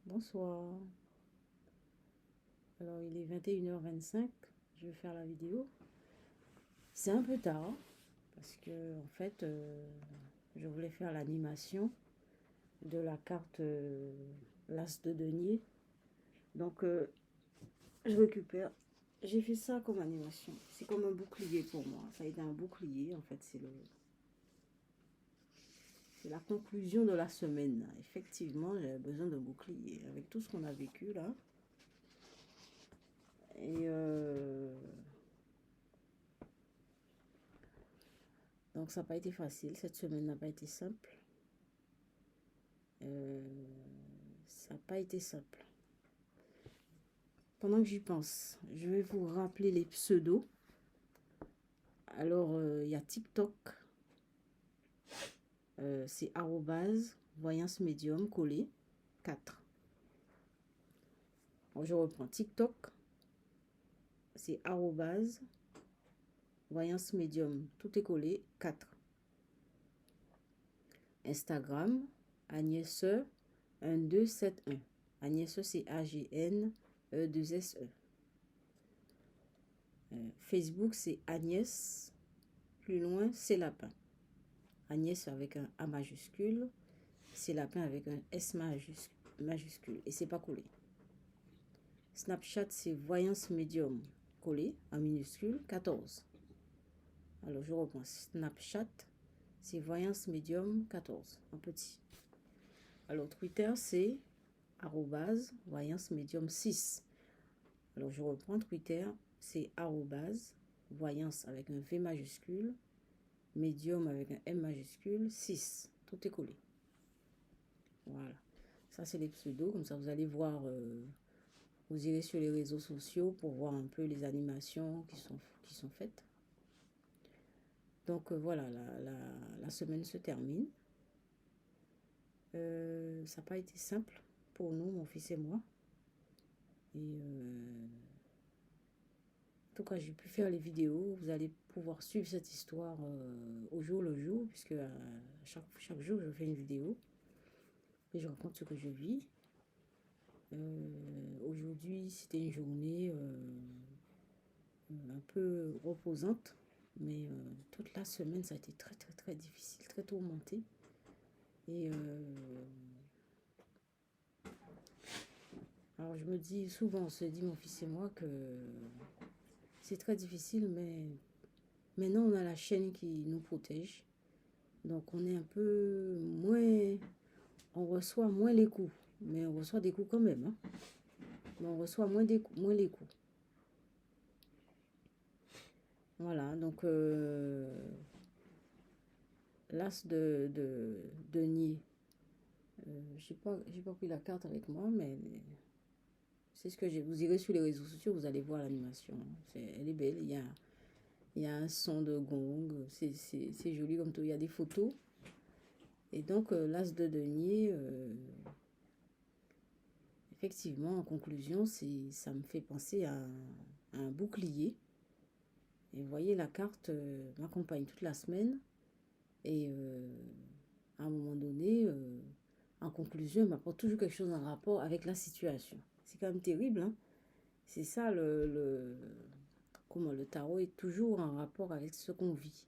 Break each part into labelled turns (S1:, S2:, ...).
S1: Bonsoir. Alors, il est 21h25. Je vais faire la vidéo. C'est un peu tard parce que, en fait, je voulais faire l'animation de la carte l'As de denier. Donc, je récupère. J'ai fait ça comme animation. C'est comme un bouclier pour moi. Ça a été un bouclier. En fait, c'est la conclusion de la semaine. Effectivement, j'avais besoin de bouclier. Avec tout ce qu'on a vécu là. Et donc ça n'a pas été facile. Cette semaine n'a pas été simple. Ça n'a pas été simple. Pendant que j'y pense, je vais vous rappeler les pseudos. Alors, il y a TikTok. C'est arrobase voyance médium collé 4. Alors, je reprends TikTok. C'est arrobase voyance médium, tout est collé 4. Instagram, Agnès 1271. Agnès, c'est AGNE2SE. Facebook, c'est Agnès, plus loin, c'est lapin. Agnès avec un A majuscule, c'est lapin avec un S majuscule. Et c'est pas collé. Snapchat, c'est voyance médium collé en minuscule 14. Alors, je reprends. Snapchat, c'est voyance médium 14 en petit. Alors, Twitter, c'est arrobase voyance médium 6. Alors, je reprends Twitter, c'est arrobase voyance avec un V majuscule, médium avec un M majuscule, 6. Tout est collé. Voilà. Ça, c'est les pseudos. Comme ça, vous allez voir, vous irez sur les réseaux sociaux pour voir un peu les animations qui sont faites. Donc, voilà, la semaine se termine. Ça n'a pas été simple pour nous, mon fils et moi. Et en tout cas, j'ai pu faire les vidéos. Vous allez pouvoir suivre cette histoire au jour le jour, puisque chaque jour, je fais une vidéo. Et je raconte ce que je vis. Aujourd'hui, c'était une journée un peu reposante. Mais toute la semaine, ça a été très, très, très difficile, très tourmenté. Et alors, je me dis souvent, on se dit, mon fils et moi, que c'est très difficile, mais maintenant, on a la chaîne qui nous protège. Donc, on est un peu moins... On reçoit moins les coups. Mais on reçoit des coups quand même. Hein. Mais on reçoit moins les coups. Voilà, donc... l'As de denier. J'ai pas pris la carte avec moi, mais c'est ce que j'ai. Vous irez sur les réseaux sociaux, vous allez voir l'animation. Elle est belle. Il y a un son de gong. C'est joli comme tout. Il y a des photos. Et donc, l'As de denier, effectivement, en conclusion, ça me fait penser à un bouclier. Et vous voyez, la carte m'accompagne toute la semaine. Et à un moment donné, en conclusion, elle m'apporte toujours quelque chose en rapport avec la situation. C'est quand même terrible, hein? C'est ça, comment le tarot est toujours en rapport avec ce qu'on vit.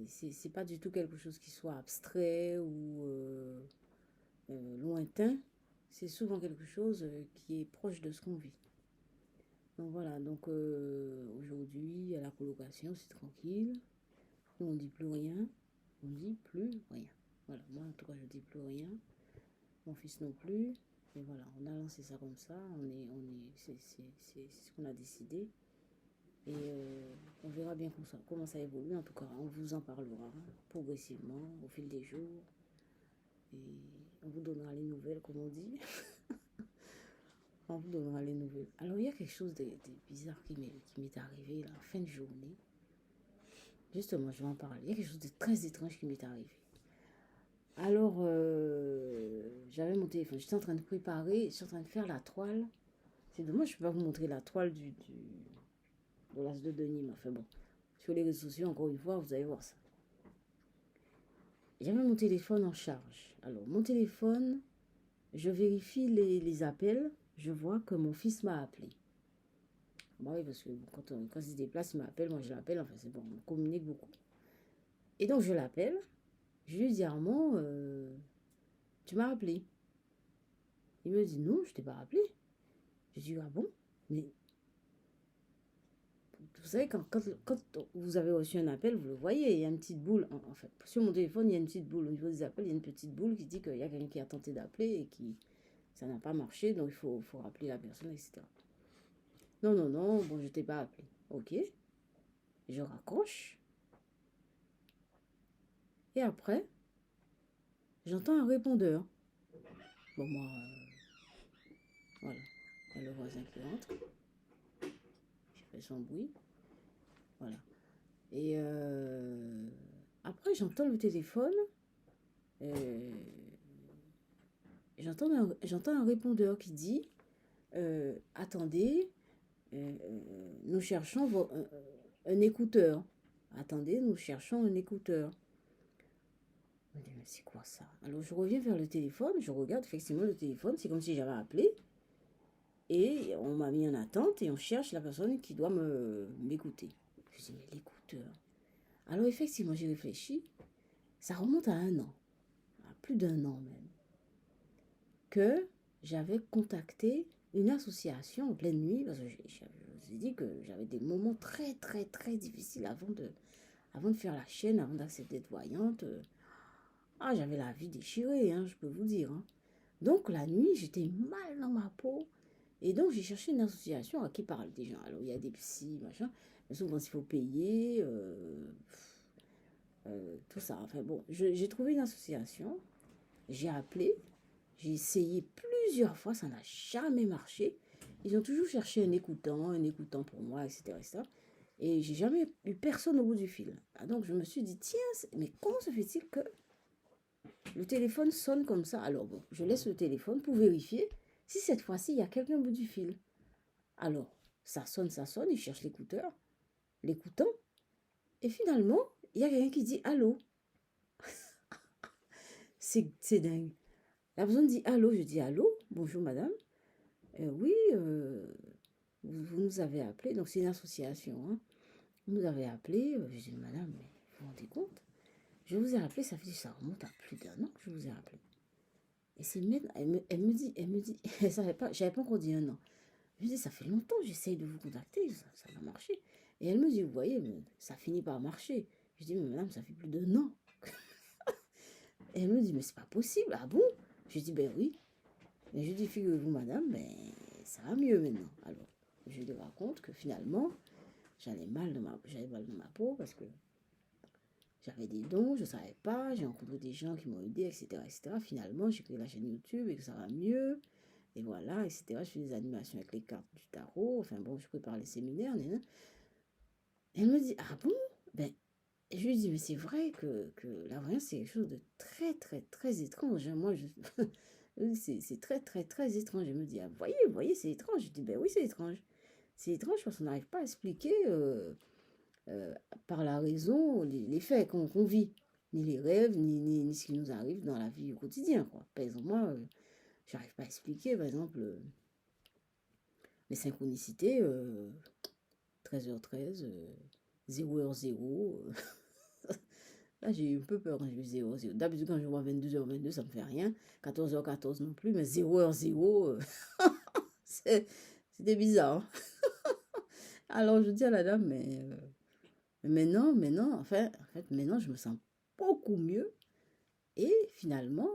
S1: C'est pas du tout quelque chose qui soit abstrait ou lointain. C'est souvent quelque chose qui est proche de ce qu'on vit. Donc voilà, donc aujourd'hui, à la colocation, c'est tranquille. Nous, on dit plus rien. On dit plus rien. Voilà, moi en tout cas, je dis plus rien. Mon fils non plus. Et voilà, on a lancé ça comme ça. C'est ce qu'on a décidé. Et on verra bien comment ça évolue. En tout cas, on vous en parlera progressivement au fil des jours. Et on vous donnera les nouvelles, comme on dit. On vous donnera les nouvelles. Alors, il y a quelque chose de bizarre qui m'est arrivé là, en fin de journée. Justement, je vais en parler. Il y a quelque chose de très étrange qui m'est arrivé. Alors, j'avais mon téléphone. J'étais en train de préparer. J'étais en train de faire la toile. C'est dommage, je ne peux pas vous montrer la toile de l'As de denier. Mais enfin bon, sur les réseaux sociaux, encore une fois, vous allez voir ça. J'avais mon téléphone en charge. Alors, mon téléphone, je vérifie les appels, je vois que mon fils m'a appelé. Bah oui, parce que quand il se déplace, il m'appelle, moi je l'appelle, enfin c'est bon, on communique beaucoup. Et donc je l'appelle, je lui dis Armand, tu m'as appelé. Il me dit non, je t'ai pas appelé. Je dis ah bon? Mais vous savez, quand vous avez reçu un appel, vous le voyez, il y a une petite boule. En fait, sur mon téléphone, il y a une petite boule. Au niveau des appels, il y a une petite boule qui dit qu'il y a quelqu'un qui a tenté d'appeler et qui ça n'a pas marché, donc il faut rappeler la personne, etc. Non, non, non, bon, je t'ai pas appelé. Ok, je raccroche. Et après, j'entends un répondeur. Bon, moi, voilà, il y a le voisin qui rentre. J'ai fait son bruit. Voilà. Et après, j'entends le téléphone. J'entends un répondeur qui dit attendez, nous cherchons un écouteur. Attendez, nous cherchons un écouteur. Je me dis, mais c'est quoi ça? Alors je reviens vers le téléphone, je regarde effectivement le téléphone, c'est comme si j'avais appelé. Et on m'a mis en attente et on cherche la personne qui doit m'écouter. Je me dis, mais l'écouteur. Alors effectivement, j'ai réfléchi. Ça remonte à 1 an, à plus d'1 an même, que j'avais contacté une association en pleine nuit, parce que je vous ai dit que j'avais des moments très, très, très difficiles avant de faire la chaîne, avant d'accepter d'être voyante. Ah, j'avais la vie déchirée, hein, je peux vous dire. Hein. Donc, la nuit, j'étais mal dans ma peau. Et donc, j'ai cherché une association à qui parle des gens. Alors, il y a des psys, machin. Mais souvent, il faut payer, tout ça. Enfin, bon, j'ai trouvé une association. J'ai appelé. J'ai essayé plusieurs fois. Ça n'a jamais marché. Ils ont toujours cherché un écoutant pour moi, etc. etc. Et j'ai jamais eu personne au bout du fil. Ah, donc, je me suis dit, tiens, mais comment se fait-il que le téléphone sonne comme ça? Alors bon, je laisse le téléphone pour vérifier si cette fois-ci, il y a quelqu'un au bout du fil. Alors, ça sonne, il cherche l'écoutant, et finalement, il y a quelqu'un qui dit allô. C'est dingue. La personne dit allô, je dis allô, bonjour madame. Oui, vous nous avez appelé, donc c'est une association. Hein. Vous nous avez appelé, je dis madame, mais vous vous rendez compte? Je vous ai appelé, ça remonte à plus d'1 an que je vous ai appelé. Et c'est maintenant, elle me dit, j'avais pas encore dit 1 an. Je dis, ça fait longtemps que j'essaye de vous contacter, ça va marcher. Et elle me dit, vous voyez, ça finit par marcher. Je dis, mais madame, ça fait plus d'1 an. Et elle me dit, mais c'est pas possible, ah bon? Je dis, ben oui. Et je dis, figurez-vous, madame, ben ça va mieux maintenant. Alors, je lui raconte que finalement, j'avais mal dans ma peau parce que j'avais des dons, je ne savais pas, j'ai rencontré des gens qui m'ont aidé, etc., etc. Finalement, j'ai créé la chaîne YouTube et que ça va mieux. Et voilà, etc. Je fais des animations avec les cartes du tarot. Enfin bon, je prépare les séminaires. Elle me dit, ah bon? Ben, je lui dis, mais c'est vrai que la voyance, c'est quelque chose de très, très, très étrange. Moi, c'est très, très, très étrange. Elle me dit, ah, vous voyez, c'est étrange. Je dis, ben oui, c'est étrange. C'est étrange parce qu'on n'arrive pas à expliquer par la raison les faits qu'on vit. Ni les rêves, ni ce qui nous arrive dans la vie au quotidien. Quoi. Par exemple, moi, j'arrive pas à expliquer, par exemple, les synchronicités, 13h13, 0h0. Là, j'ai eu un peu peur quand j'ai vu 0h0. D'habitude, quand je vois 22h22, ça me fait rien. 14h14 non plus, mais 0h0, c'était bizarre. Alors, je dis à la dame, mais non, en fait, maintenant, je me sens beaucoup mieux. Et finalement,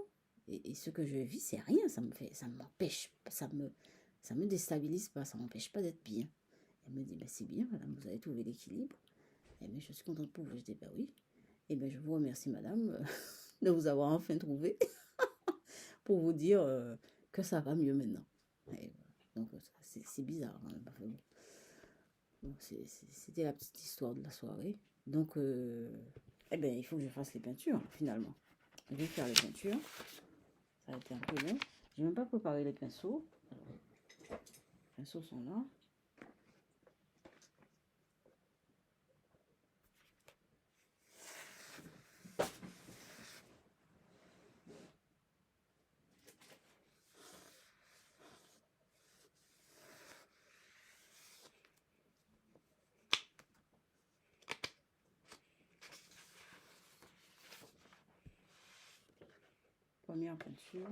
S1: et ce que je vis, c'est rien. Ça m'empêche, ça me déstabilise pas, ça m'empêche pas d'être bien. Elle me dit, ben c'est bien, madame, vous avez trouvé l'équilibre. Eh bien, je suis contente pour vous. Je dis, ben oui. Eh bien, je vous remercie, madame, de vous avoir enfin trouvé pour vous dire que ça va mieux maintenant. Et donc, c'est bizarre. Hein, enfin, bon, c'était la petite histoire de la soirée. Donc, eh bien, il faut que je fasse les peintures, finalement. Je vais faire les peintures. Ça a été un peu long. Je n'ai même pas préparé les pinceaux. Alors, les pinceaux sont là. Première peinture.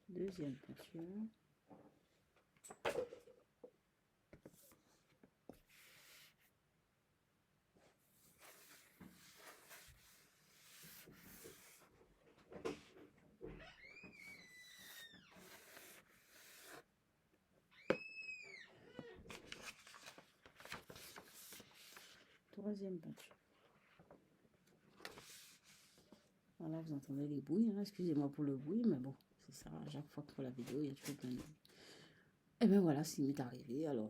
S1: Deuxième peinture. Troisième peinture. Voilà, vous entendez les bruits, hein. Excusez-moi pour le bruit, mais bon, c'est ça, à chaque fois que je fais la vidéo, il y a toujours plein de bruit. Et bien voilà ce qui m'est arrivé. Alors,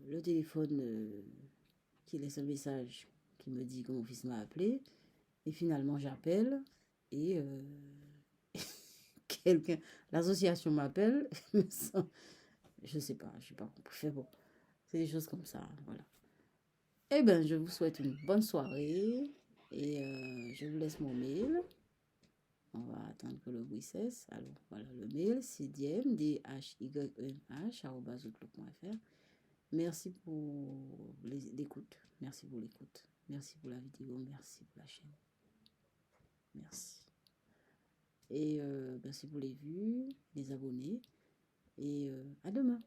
S1: le téléphone qui laisse un message qui me dit que mon fils m'a appelé, et finalement j'appelle, et quelqu'un, l'association m'appelle, je sais pas, je sais pas compris. Bon, c'est des choses comme ça, voilà. Eh bien, je vous souhaite une bonne soirée, et je vous laisse mon mail. On va attendre que le bruit cesse. Alors, voilà le mail, c'est dhyemh@outlook.fr. Merci pour l'écoute. Merci pour l'écoute. Merci pour la vidéo. Merci pour la chaîne. Merci. Et merci pour les vues, les abonnés. Et à demain.